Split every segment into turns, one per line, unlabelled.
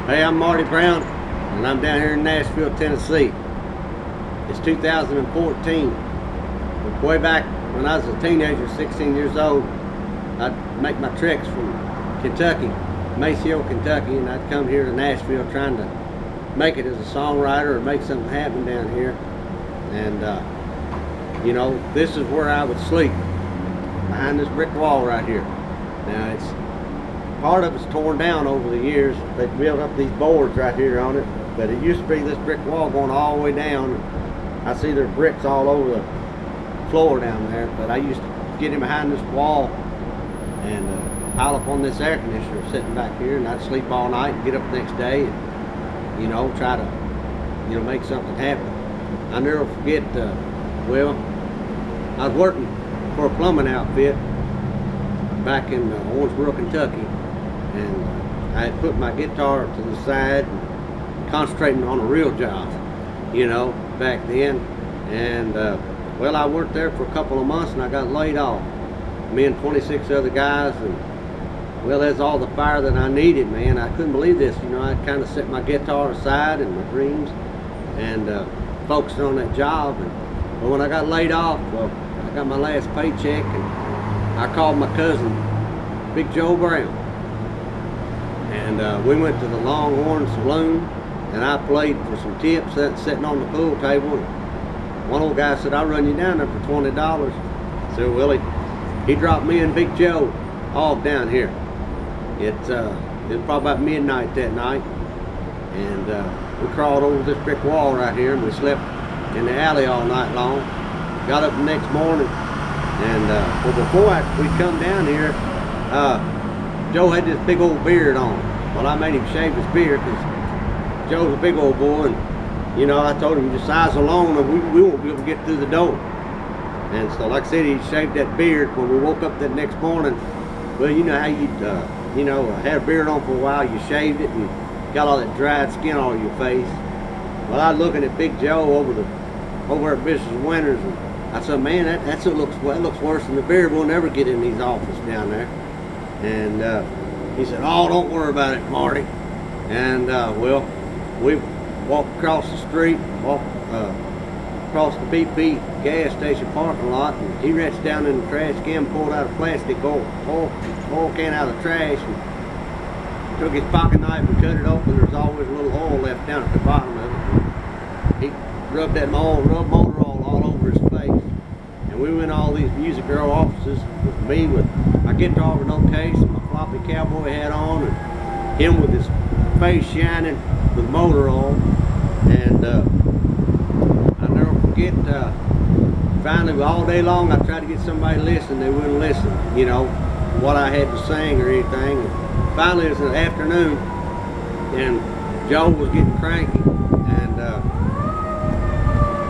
Hey, I'm Marty Brown, and I'm down here in Nashville, Tennessee. It's 2014. But way back when I was a teenager, 16 years old, I'd make my treks from Kentucky, Maceo, Kentucky, and I'd come here to Nashville trying to make it as a songwriter or make something happen down here. And, you know, this is where I would sleep, behind this brick wall right here. Now, it's part of it's torn down over the years. They built up these boards right here on it, but it used to be this brick wall going all the way down. I see there's bricks all over the floor down there, but I used to get in behind this wall and pile up on this air conditioner sitting back here, and I'd sleep all night and get up the next day and, you know, try to, you know, make something happen. I never forget, well, I was working for a plumbing outfit back in Owensboro, Kentucky, and I had put my guitar to the side and concentrating on a real job, you know, back then. And well, I worked there for a couple of months and I got laid off. Me and 26 other guys, and well, that's all the fire that I needed, man. I couldn't believe this, you know. I'd kind of set my guitar aside and my dreams and focused on that job. But when I got laid off, well, I got my last paycheck and I called my cousin, Big Joe Bereta, and we went to the Longhorn Saloon, and I played for some tips sitting on the pool table. And one old guy said, "I'll run you down there for $20. So, well, he dropped me and Big Joe off down here. It was probably about midnight that night, and we crawled over this brick wall right here, and we slept in the alley all night long. Got up the next morning. And well, before we'd come down here, Joe had this big old beard on. Well, I made him shave his beard because Joe's a big old boy, and you know, I told him just size alone, and we won't be able to get through the door. And so, like I said, he shaved that beard. When we woke up that next morning, well, you know how you'd, you know, had a beard on for a while, you shaved it, and got all that dried skin all over your face. Well, I was looking at Big Joe over at Mrs. Winters, and I said, "Man, that looks worse than the beard. We'll never get in these offices down there." And he said, "Oh, don't worry about it, Marty." And well, we walked across the street, across the BP gas station parking lot, and he reached down in the trash can, pulled out a plastic oil can out of the trash, and took his pocket knife and cut it open. There's always a little oil left down at the bottom of it. He rubbed motor oil all over his face. And we went to all these music girl offices with me with my guitar with no case and my floppy cowboy hat on, and him with his face shining with motor oil. And I'll never forget, finally, all day long I tried to get somebody to listen. They wouldn't listen, you know, what I had to sing or anything. And finally, it was in the afternoon, and Joe was getting cranky, and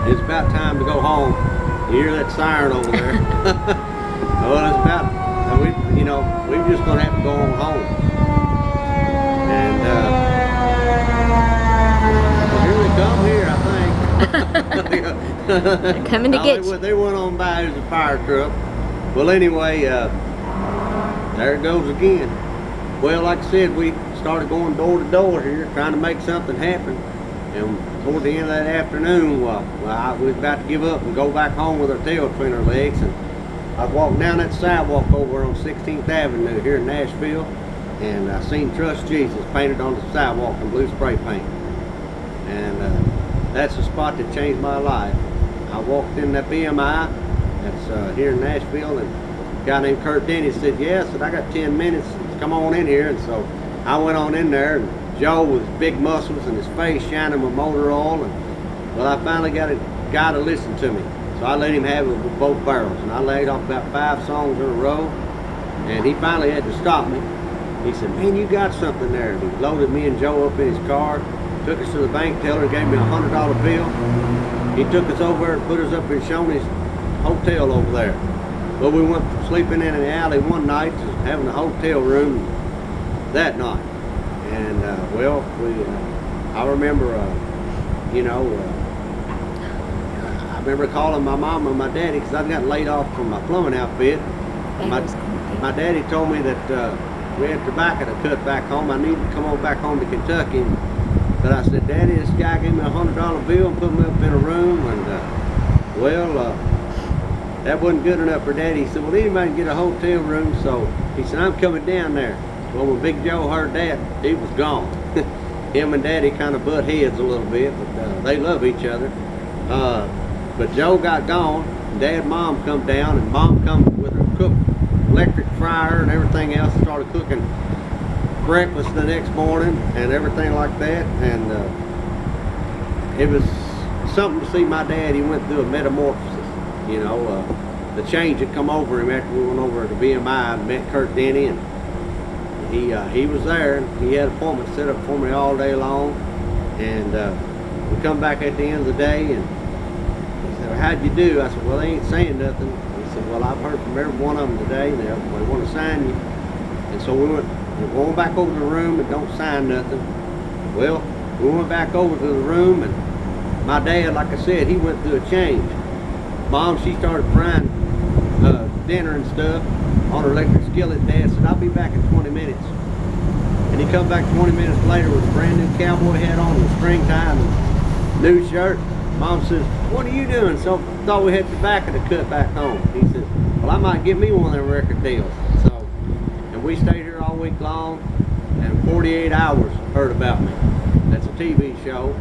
it's about time to go home. You hear that siren over there? Well, it's about, you know, we're just going to have to go on home. And well, here they come here, I think.
They're coming to get you.
They went on by as a fire truck. Well, anyway, there it goes again. Well, like I said, we started going door to door here, trying to make something happen. And toward the end of that afternoon, we was about to give up and go back home with our tail between our legs. And I was walking down that sidewalk over on 16th Avenue here in Nashville, and I seen "Trust Jesus" painted on the sidewalk in blue spray paint. And that's the spot that changed my life. I walked in that BMI that's here in Nashville, and a guy named Kurt Denny said, "Yeah," I said, "I got 10 minutes, come on in here." And so I went on in there, and Joe with his big muscles and his face shining with motor oil, and well, I finally got a guy to listen to me. So I let him have it with both barrels, and I laid off about 5 songs in a row, and he finally had to stop me. He said, "Man, you got something there." And he loaded me and Joe up in his car, took us to the bank teller, and gave me a $100 bill. He took us over and put us up in Shoney's hotel over there. But we went from sleeping in the alley one night to having a hotel room that night. And well, I remember, you know, I remember calling my mom and my daddy because I'd gotten laid off from my plumbing outfit. My daddy told me that we had tobacco to cut back home. I needed to come on back home to Kentucky. But I said, Daddy, this guy gave me a $100 bill and put me up in a room, and that wasn't good enough for Daddy. He said, well, anybody can get a hotel room. So he said, I'm coming down there. Well, when Big Joe heard that, he was gone. Him and Daddy kind of butt heads a little bit, but they love each other. But Joe got gone, and Dad and Mom come down, and Mom come with her cook electric fryer and everything else, and started cooking breakfast the next morning and everything like that. And it was something to see my dad. He went through a metamorphosis, you know. The change had come over him after we went over to BMI and met Kurt Denny, and he was there, and he had appointments set up for me all day long. And we come back at the end of the day, and he said, well, how'd you do? I said, well, they ain't saying nothing. He said, well, I've heard from every one of them today, and they want to sign you. And so we're going back over to the room and don't sign nothing. Well, we went back over to the room, and my dad, like I said, he went through a change. Mom, she started frying dinner and stuff on her electric skillet. Dad said, I'll be back in 20 minutes. And he come back 20 minutes later with a brand new cowboy hat on and string tie and new shirt. Mom says, what are you doing? So thought we had tobacco to cut back home. He says, well, I might get me one of them record deals. So, and we stayed here all week long, and 48 Hours heard about me. That's a TV show,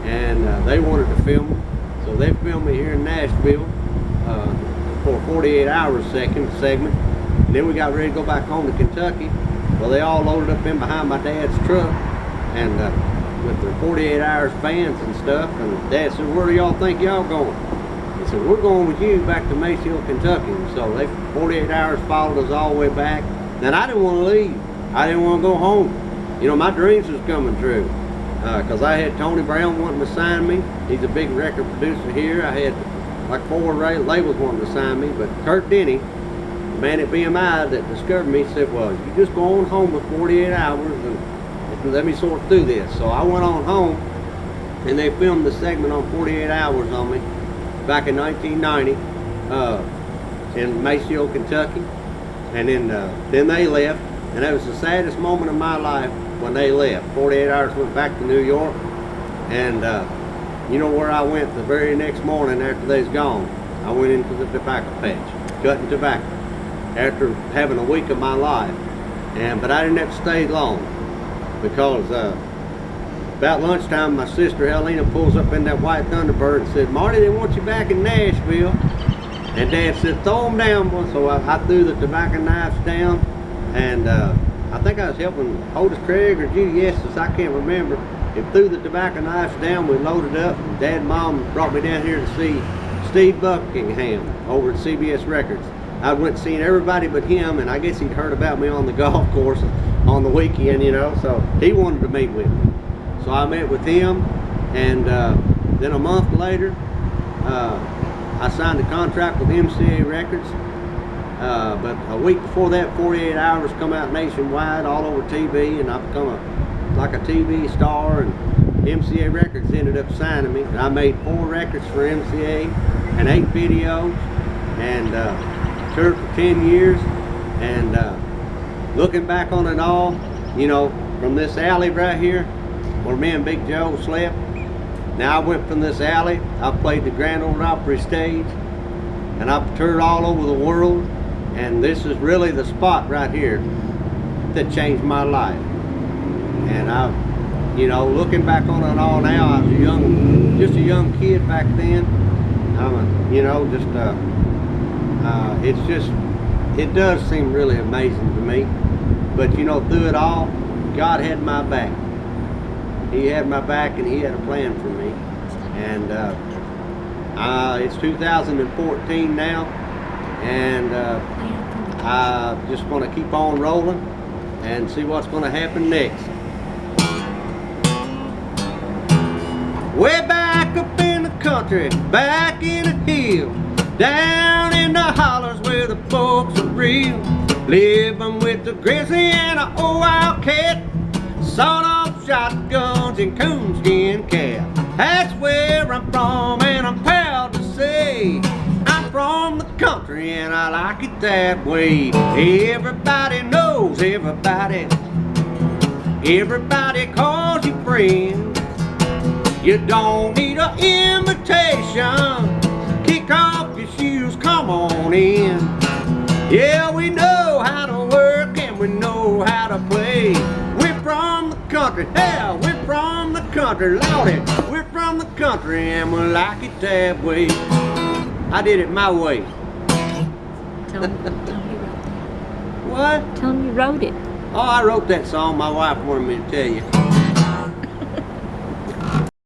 and they wanted to film me. So they filmed me here in Nashville for a 48 Hours segment. And then we got ready to go back home to Kentucky. Well, they all loaded up in behind my dad's truck, and with their 48 Hours fans and stuff. And Dad said, where do y'all think y'all going? He said, we're going with you back to Nashville, Kentucky. And so they 48 Hours followed us all the way back. And I didn't want to leave. I didn't want to go home. You know, my dreams was coming true. Because I had Tony Brown wanting to sign me. He's a big record producer here. I had like 4 labels wanting to sign me. But Kurt Denny, the man at BMI that discovered me, said, well, you just go on home with 48 Hours and let me sort through this. So I went on home, and they filmed the segment on 48 Hours on me back in 1990 in Nashville, Kentucky. And then they left, and that was the saddest moment of my life when they left. 48 Hours went back to New York, and you know where I went the very next morning after they was gone? I went into the tobacco patch, cutting tobacco, after having a week of my life. But I didn't have to stay long, because about lunchtime, my sister Helena pulls up in that white Thunderbird and said, Marty, they want you back in Nashville. And Dad said, throw them down, boy. So I threw the tobacco knives down, and I think I was helping Otis Craig or Judy Estes, I can't remember. And threw the tobacco knives down, we loaded up, and Dad and Mom brought me down here to see Steve Buckingham over at CBS Records. I went seeing everybody but him, and I guess he'd heard about me on the golf course on the weekend, you know, so he wanted to meet with me. So I met with him, and then a month later, I signed a contract with MCA Records. But a week before that, 48 Hours come out nationwide, all over TV, and I become like a TV star, and MCA Records ended up signing me. And I made 4 records for MCA and 8 videos, and toured for 10 years. And looking back on it all, you know, from this alley right here where me and Big Joe slept, now I went from this alley, I played the Grand Ole Opry stage, and I've toured all over the world, and this is really the spot right here that changed my life. And I, you know, looking back on it all now, I was just a young kid back then. You know, it does seem really amazing to me. But you know, through it all, God had my back. He had my back, and He had a plan for me. And it's 2014 now, and I just want to keep on rolling and see what's going to happen next. Way back up in the country, back in the hills, down in the hollers where the folks are real, living with the grizzly and an old wildcat, sawed-off shotguns and coonskin cap. That's where I'm from, and I'm proud to say I'm from the country, and I like it that way. Everybody knows knows everybody. Everybody calls you friend. You don't need an invitation. Kick off your shoes, come on in. Yeah, we know how to work and we know how to play. We're from the country, yeah, we're from the country, Lordy. We're from the country and we like it that way. I did it my way.
Tell him you wrote that.
What?
Tell him you wrote it.
Oh, I wrote that song. My wife wanted me to tell you.